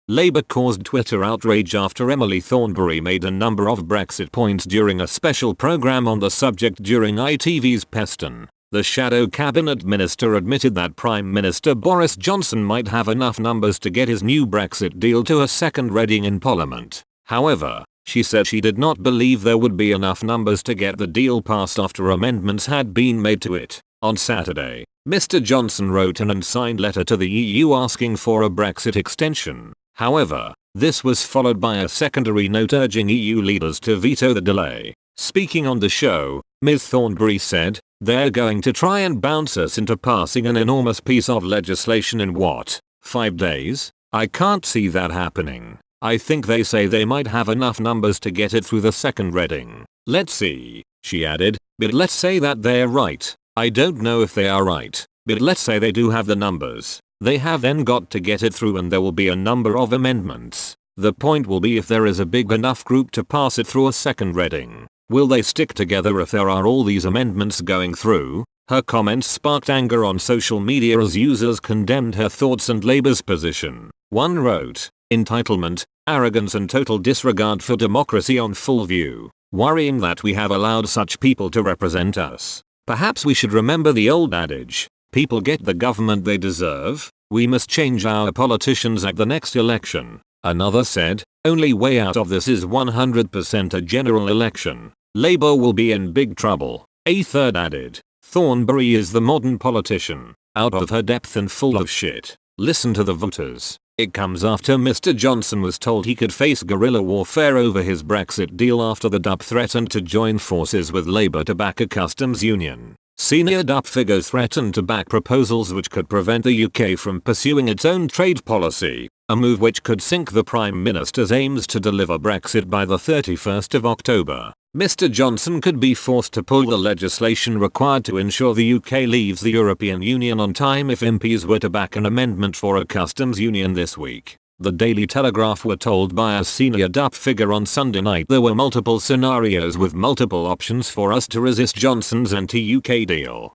Labour caused Twitter outrage after Emily Thornberry made a number of Brexit points during a special programme on the subject during ITV's Peston. The shadow cabinet minister admitted that Prime Minister Boris Johnson might have enough numbers to get his new Brexit deal to a second reading in Parliament. However, she said she did not believe there would be enough numbers to get the deal passed after amendments had been made to it. On Saturday, Mr. Johnson wrote an unsigned letter to the EU asking for a Brexit extension. However, this was followed by a secondary note urging EU leaders to veto the delay. Speaking on the show, Ms. Thornberry said, "They're going to try and bounce us into passing an enormous piece of legislation in what, 5 days? I can't see that happening. I think they say they might have enough numbers to get it through the second reading. Let's see," she added, "but let's say that they're right. I don't know if they are right, but let's say they do have the numbers. They have then got to get it through and there will be a number of amendments. The point will be if there is a big enough group to pass it through a second reading. Will they stick together if there are all these amendments going through?" Her comments sparked anger on social media as users condemned her thoughts and Labour's position. One wrote, "Entitlement, arrogance and total disregard for democracy on full view. Worrying that we have allowed such people to represent us. Perhaps we should remember the old adage, people get the government they deserve. We must change our politicians at the next election." Another said, "Only way out of this is 100% a general election. Labour will be in big trouble." A third added, "Thornberry is the modern politician, out of her depth and full of shit. Listen to the voters." It comes after Mr. Johnson was told he could face guerrilla warfare over his Brexit deal after the DUP threatened to join forces with Labour to back a customs union. Senior DUP figures threatened to back proposals which could prevent the UK from pursuing its own trade policy, a move which could sink the Prime Minister's aims to deliver Brexit by the 31st of October. Mr. Johnson could be forced to pull the legislation required to ensure the UK leaves the European Union on time if MPs were to back an amendment for a customs union this week. The Daily Telegraph were told by a senior DUP figure on Sunday night there were multiple scenarios with multiple options for us to resist Johnson's anti-UK deal.